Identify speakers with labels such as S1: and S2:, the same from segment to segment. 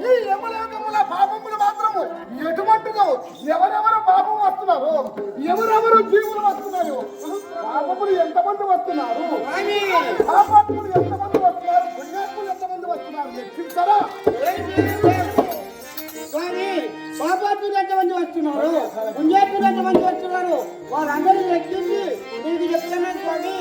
S1: ఈ యమలోకముల పాపములు మాత్రము ఎటువంటిదో ఎవరెవరు పాపం వస్తున్నారు, ఎవరెవరు జీవులు వస్తున్నారు, పాపములు ఎంతమంది వస్తున్నారు, పాపాత్ములు ఎంతమంది వస్తున్నారు, పుణ్యాత్ములు ఎంతమంది వస్తున్నారు లెక్కించరా?
S2: పాపాత్ములు ఎంతమంది వస్తున్నారు, పుణ్యాత్ములు ఎంతమంది వస్తున్నారు, వాళ్ళందరూ లెక్కించి నీకు చెప్తున్నాను స్వామి.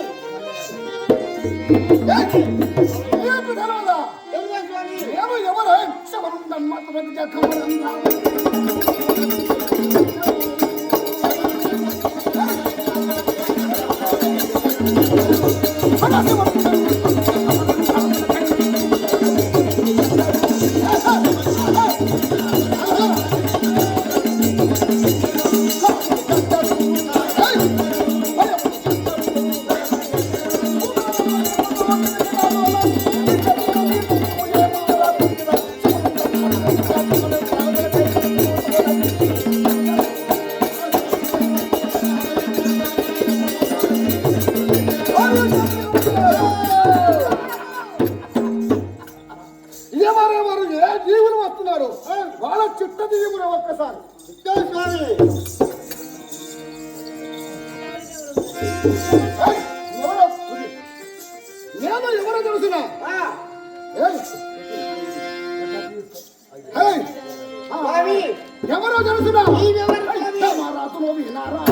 S1: ఎవరెవరు ఏ జీవులు వస్తున్నారు వాళ్ళ చిట్ట జీవులు ఒక్కసారి నేను ఎవరో తెలుసునా ఎవరో తెలుసునా రాత్రులు వినారా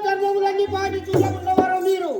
S2: ధర్మములన్నీ పాటించుకున్నవారు మీరు.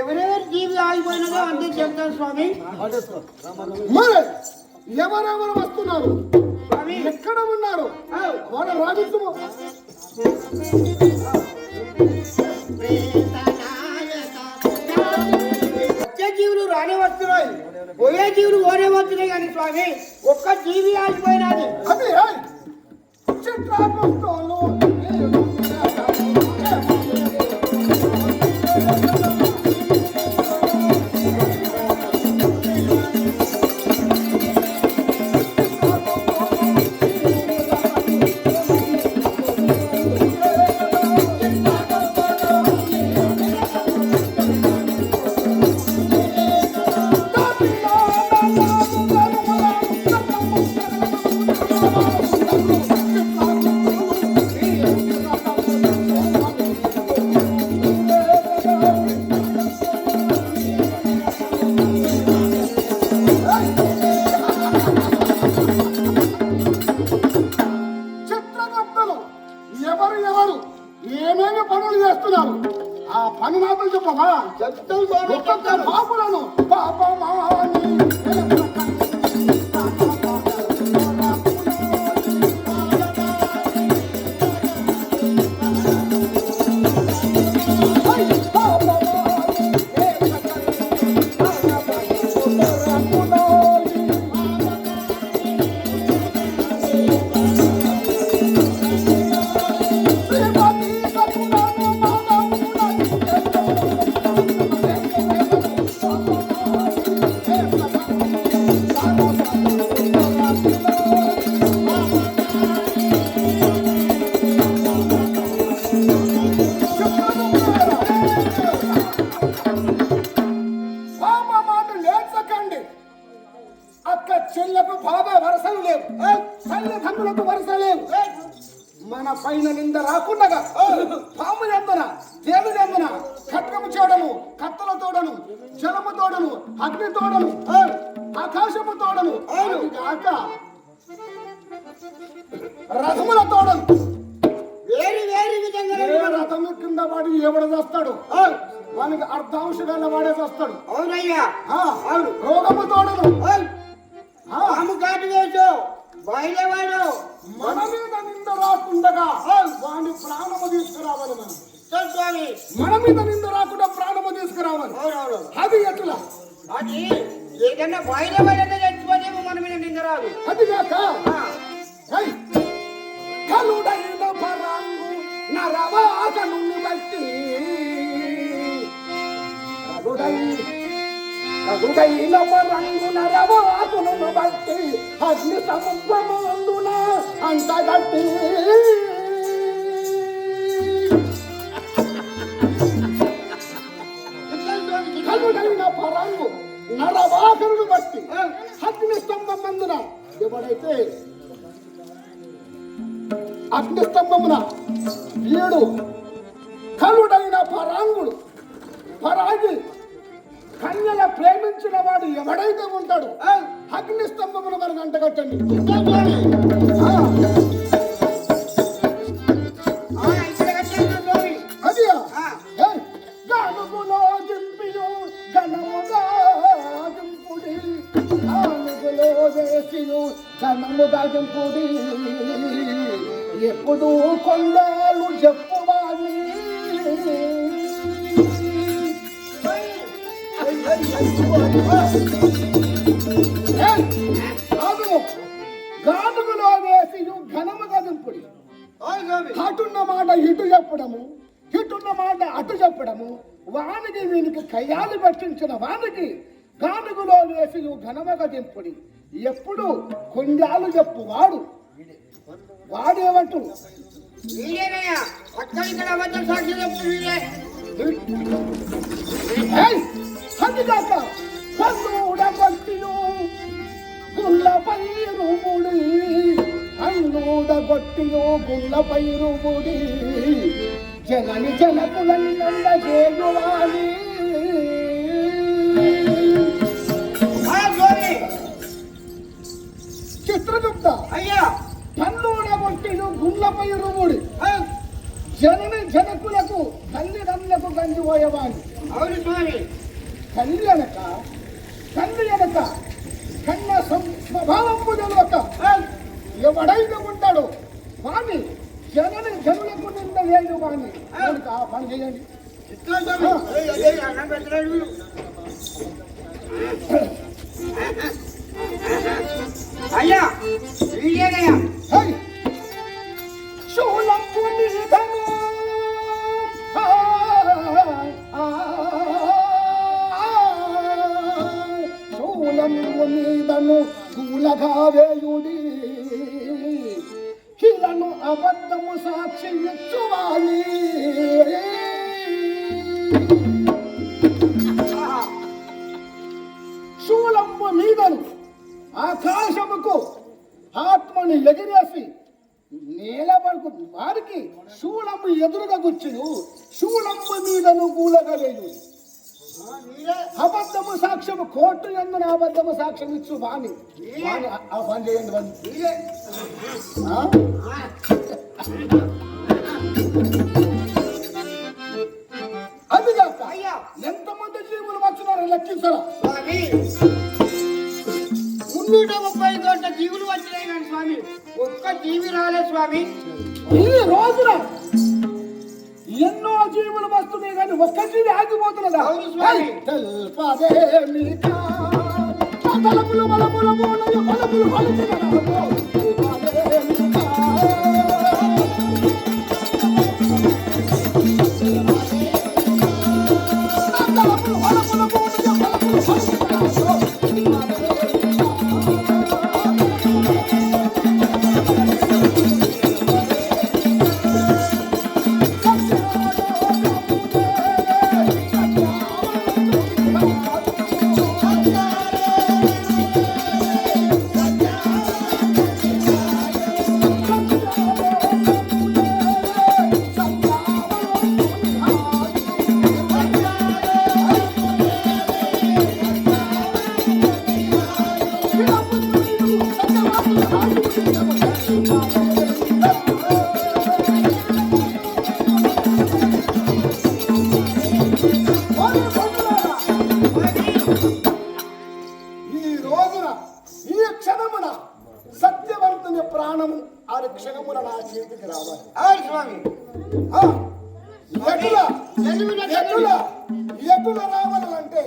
S2: ఎవరెవరి జీవి ఆగిపోయినదో అంతే చెప్తారు స్వామి.
S1: మరి ఎవరెవరు వస్తున్నారు, ఎక్కడ ఉన్నారు, వాళ్ళ రాజస్వము
S2: వచ్చే జీవులు రానే వస్తున్నాయి, పోయే జీవులు ఓనే వస్తున్నాయి కానీ స్వామి ఒక్క జీవి ఆగిపోయినది.
S1: అదే చిత్రాలు ఏమేమి పనులు చేస్తున్నారు ఆ పని మాత్రం చెప్పమా? పాపులను పాపమాని కన్నులకు వరుస లేవు. మన పైన నింద రాకుండా పాము ఎందున తేలు ఎందున ఖడ్గము చూడను, కత్తల తోడను, జలము తోడను, అగ్ని తోడను, ఆకాశము తోడను, కాక రథముల తోడను.
S2: వేరు వేరు విధంగా
S1: రథము కింద వాడి ఎవడ చేస్తాడు, వానికి అర్ధాంశగానే వాడే చేస్తాడు.
S2: అవునయ్యా,
S1: అవును. రోగము తోడను,
S2: పాము కాటు వేసు బయలువాడు
S1: మన మీద నింద రాకుండగా వాని ప్రాణము తీసుకురావాలి. మనం
S2: స్వామి
S1: మన మీద నింద రాకుండా ప్రాణము తీసుకురావాలి.
S2: అవునవును.
S1: అది ఎట్లా?
S2: అది ఏదన్నా బయలువాడైతే చచ్చిపోతేమో మన మీద నింద రాదు.
S1: అది కాక కలుడైన పరాంగు నరవాసను బట్టి కలుడైన పరంగు నరవాసను బట్టి అగ్ని సముద్రమందున అంతగట్టి కలుడైన పరంగు నరవాసను బట్టి అగ్ని స్తంభం మందున ఎవడైతే అగ్నిస్తంభమున వీడు కలుడైన పరాంగుడు పరాగి కన్యల ప్రేమించిన వాడు ఎవడైతే ఉంటాడు అగ్నిస్తంభమున మనకు అంటగట్టండి. అది గనుగులో జింపియు గణముగా జింపుడి, గనుగులో వేసియు గణముగా జింపుడి, ఎప్పుడు కొండలు చెప్పువాలి. గానుగులో వేసి ఘనముగా దింపుడి. అటున్న మాట ఇటు చెప్పడము, ఇటున్న మాట అటు చెప్పడము, వానికి వీనికి కయ్యాలు పట్టించిన వానికి గానుగులో వేసి ఘనముగా దింపుడి, ఎప్పుడు కొండాలు చెప్పు వాడు వాడేమంటు
S2: వీడేనయ్యా అక్కడ ఇక్కడ అబద్ధం సాక్షి చెప్తూ వీడే.
S1: అందుకాక పన్నుడగొట్టియు గుళ్ళపై రుముడి, అన్నుడగొట్టియు గుళ్ళపై రుముడి, జనని జనకులని నందజేయువాలి. చిత్రగుప్త
S2: అయ్యా
S1: పన్నుడగొట్టియు గుళ్ళపై రుముడి, జనని జనకులకు తల్లిదండ్రులకు గంజిపోయేవాడు.
S2: అవును స్వామి.
S1: కన్ను అనక కన్న స్వభావము తెలియక ఎవడైతే ఉంటాడో వాణి జనని జనులకు నింద లేదు. వాణి ఆ పని చేయండి.
S2: అయ్యా వీడేనయ్యా
S1: శూలంపు మీదను శూలంపు మీదను కూలగా వేయుడి, కిలను అబద్ధము సాక్షి ఇచ్చువాలి. శూలంపు మీదను ఆకాశముకు ఆత్మని ఎగిరేసి నేలబడుకు వారికి శూలము ఎదురుగా గుచ్చును, శూలము మీదను కూలగా వేయు. అబద్ధము సాక్ష్యము కోర్టు ఎందున అబద్ధము సాక్ష్యం ఇచ్చు వాణి ఆ పని చేయండి. అదిగాక ఎంతమంది జీవులు వచ్చినారో లెక్కించరా?
S2: 330 కోట్ల జీవులు వచ్చినాయి కానీ స్వామి ఒక్క జీవి రాలే స్వామి.
S1: ఈ రోజున ఎన్నో జీవులు వస్తున్నాయి కానీ ఒక్క జీవి ఆగిపోతున్నదా?
S2: అవును స్వామి.
S1: బలములు బలములు బలములు బలములు ప్రాణము ఆరు క్షణముల నా చేతికి రావాలి.
S2: అవును స్వామి.
S1: ఎటుల రావాలంటే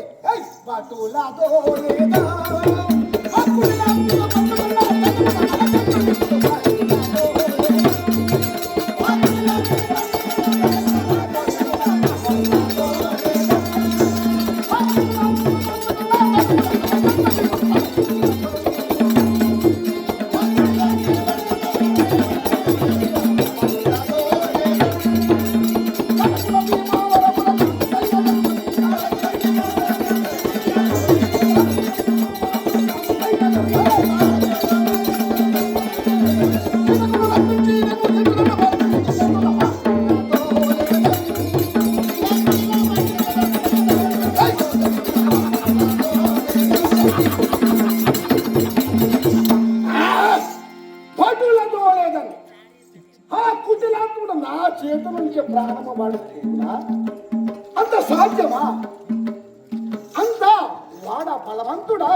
S1: బటులతో లేదా నా చేతి నుంచి ప్రారంభ వాడుతుందా? అంత సాధ్యమా? అంత వాడ బలవంతుడా?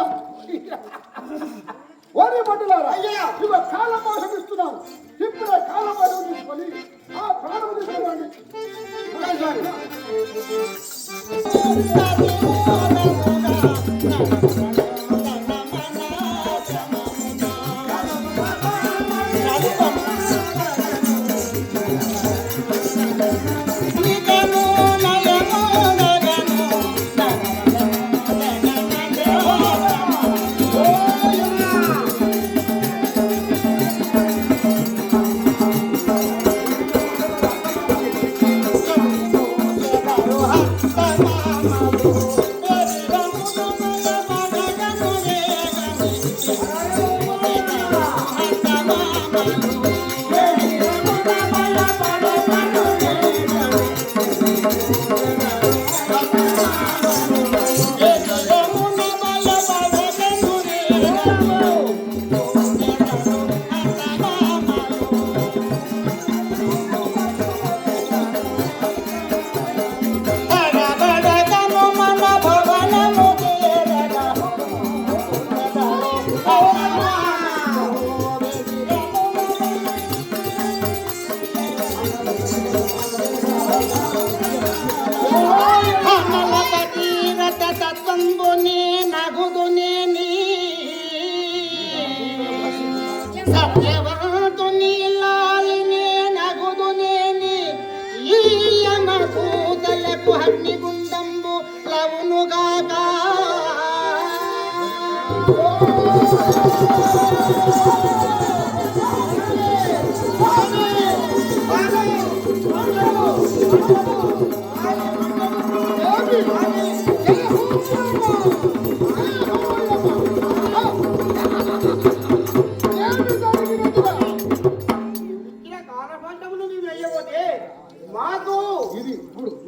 S1: వరి పట్టులారా, ఇవ కాలపాఠం ఇస్తున్నాను. ఇప్పుడే కాలపాఠం తీసుకొని ఆ ప్రాణం తీసుకోండి.
S2: సత్యవంతుని లాలిని నగుదునేని ఈయన కూతలకు అగ్నిగుండంబు లవునుగాక.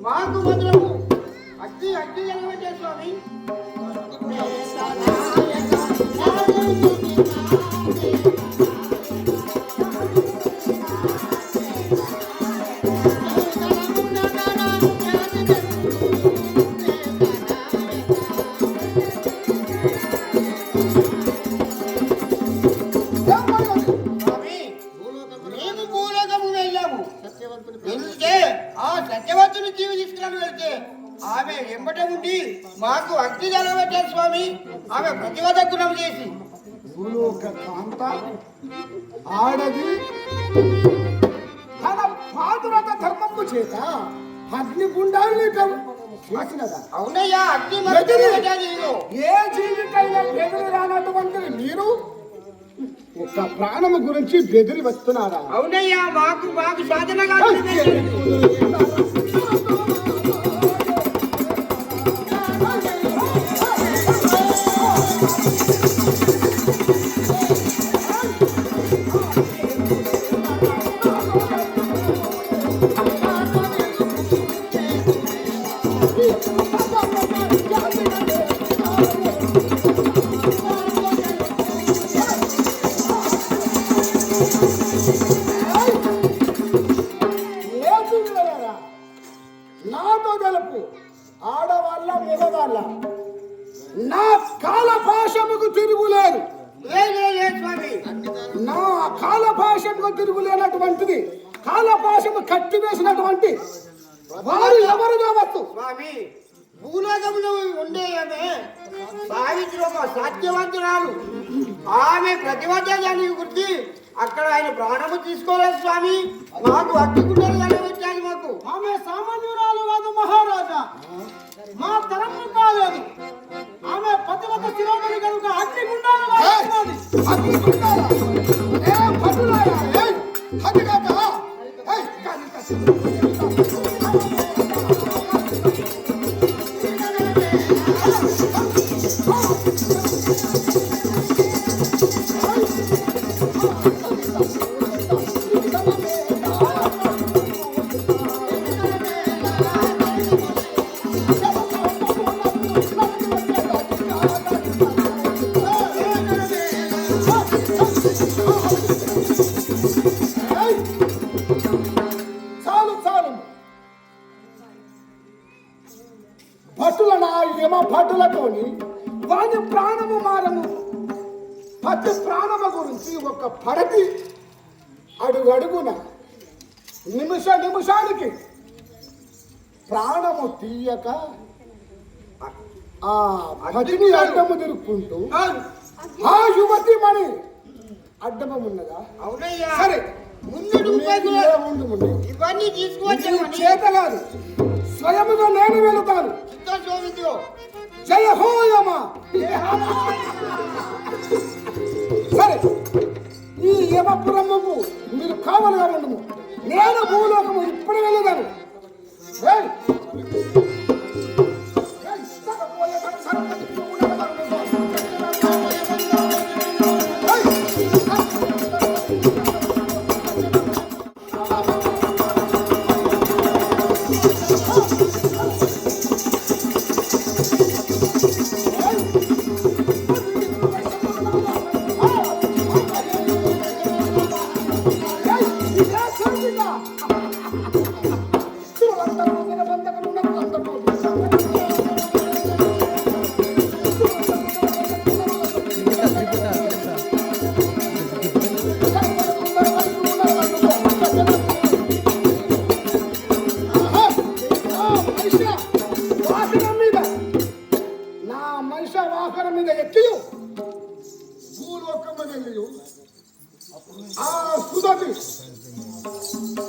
S2: మాకు భద్రము అగ్గి అగ్గి ఎలవటే స్వామి. సత్యవంతుని జీవి తీసుకుని వెళ్తే ఆమె ఎంబట ఉండి మాకు అగ్ని జలబెట్టారు స్వామి. ఆమె ప్రతివద గుణం చేసి
S1: భూలోక కాంత ఆడది తన పాతురత ధర్మము చేత అగ్నిగుండాన్ని చేసినదా?
S2: అవునయ్యా, అగ్ని
S1: ఏ జీవికైనా బెదిరి రానటువంటిది మీరు ఒక ప్రాణము గురించి బెదిరి వస్తున్నారా?
S2: అవునయ్యా, మాకు మాకు సాధనగా
S1: నాతో గలుపు ఆడవాళ్ళ మగవాళ్ళ నా కాల భాషముకు తిరుగులేదు.
S2: లేదు స్వామి.
S1: నా కాలపాశంగా తిరుగులేనటువంటిది, కాలపాశము కట్టి వేసినటువంటి వారు ఎవరు కావచ్చు
S2: స్వామి. భూలోకంలో ఉండే ఆమె సావిత్రి ఒక సత్యవంతురాలు. ఆమె ప్రతివద్యాన్ని గురించి అక్కడ ఆయన ప్రాణము తీసుకోలేదు స్వామి. మాకు అగ్గిగుండలు కలవచ్చాలి. మాకు
S1: ఆమె సామాన్యురాలు కాదు మహారాజా, మా తరము కాలేదు. ఆమె పతివత శిరోమణి కనుక అగ్నిగుండాలు భటులతోని వాని ప్రాణము మారము. పతి ప్రాణము గురించి ఒక పడతి అడుగడుగున నిమిషానికి ప్రాణము తీయక ఆ భటిని అడ్డము తిరుక్కుంటూ ఆ యువతి మణి అడ్డము ఉన్నదా?
S2: అవునయ్యా.
S1: సరే
S2: ఇవన్నీ తీసుకువచ్చాను.
S1: చేత కాదు, స్వయముగా నేను వెళుతాను. జయ హోయమా. సరే, ఈ యమపురముకు మీరు కావలుగా ఉండము. నేను భూలోకము ఇప్పుడు వెళ్ళదాను.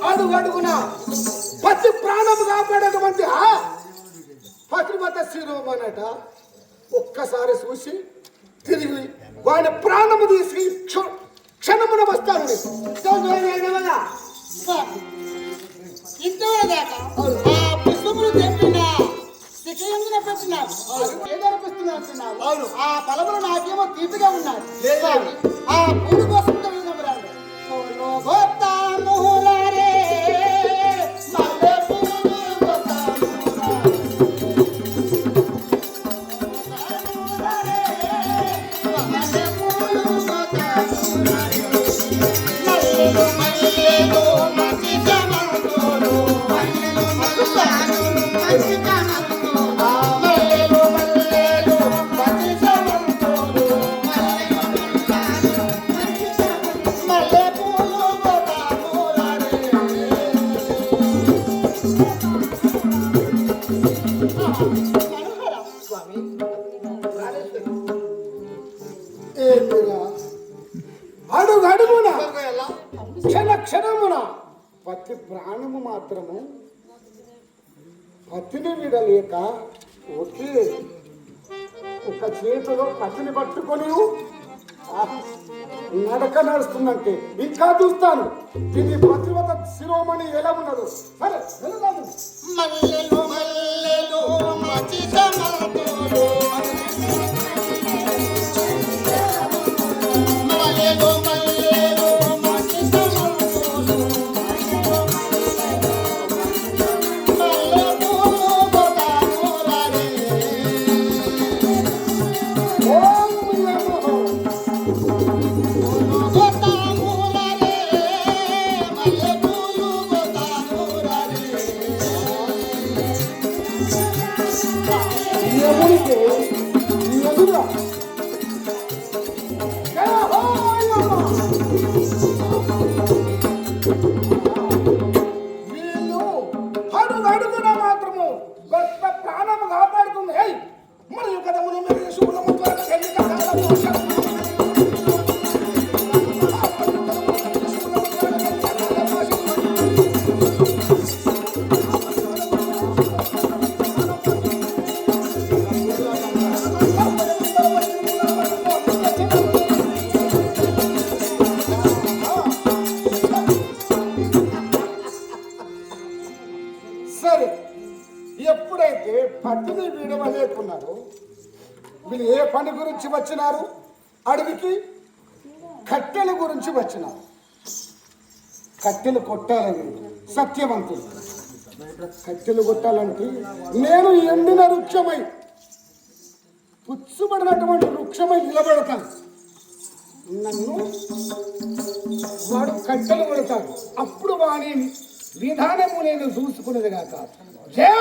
S1: అడుగడుగున పతి ప్రాణము కాపాడేటువంటి పతిమత శిరోమనట ఒక్కసారి చూసి తిరిగి వాడి ప్రాణము తీసి క్షణమున వస్తాను. పుష్పములు తెప్పిన శిఖయంగా పెట్టినాడు. ఆ ఫలములు నాకేమో తీపిగా ఉన్నాయి. ఆ పూలు కోసం అడుగడుగున క్షణమున పతి ప్రాణము మాత్రము పతిని విడలేక ఒకే ఒక చేతిలో పతిని పట్టుకొని నడక నడుస్తుందంటే ఇంకా చూస్తాను ఇది పతివత శిరోమణి ఎలా ఉన్నదో. సరే వెళదాము. మల్లెలు మల్లెలు ఏ పట్టిని వీడవలేకున్నారు. వీళ్ళు ఏ పని గురించి వచ్చినారు? అడవికి కట్టెల గురించి వచ్చినారు. కట్టెలు కొట్టాలని సత్యవంతులు. కట్టెలు కొట్టాలంటే నేను ఎండిన వృక్షమై పుచ్చుబడినటువంటి వృక్షమై నిలబడతాను. నన్ను వాడు కట్టెలు కొడతాడు. అప్పుడు వాని విధానము నేను చూసుకునేది కాక. జై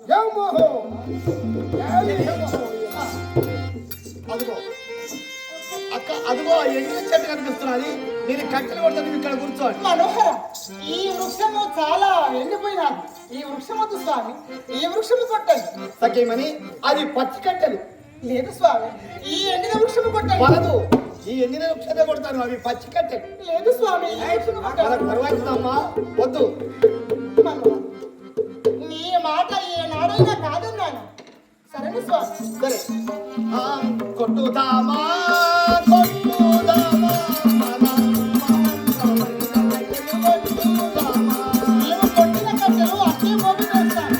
S1: జై మోహో జై మోహో.
S3: అదిగో అక్క, అదిగో ఎండిన చెట్టు కనిపిస్తున్నది. నేను కట్టెలు కొడతాను, ఇక్కడ కూర్చోండి.
S4: మనోహర, ఈ వృక్షము చాలా ఎండిపోయినది. ఈ వృక్షమొద్దు స్వామి, ఈ వృక్షము కొట్టండి.
S3: సఖేమని అది పచ్చి కట్టెలు.
S4: లేదు స్వామి, ఈ ఎండిన వృక్షము కొట్టండి.
S3: వలదు, ఈ ఎండిన వృక్షమే కొడతాను, అవి పచ్చి కట్టెలు.
S4: లేదు స్వామి, ఈ వృక్షము కొట్టండి.
S3: పర్వాలేదమ్మా, వద్దు.
S4: మనోహర, నీ మాట ఏనాడైనా కాదన్నాను. సరేనా స్వామి?
S3: సరే, ఆ, కొట్టుదామా కొట్టుదామా కొట్టుదామా.
S4: నీవు కొట్టిన కట్టెలు అట్లే మోపి వేస్తాను.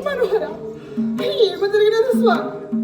S4: మనోహర, ఏమి జరిగినది స్వామి?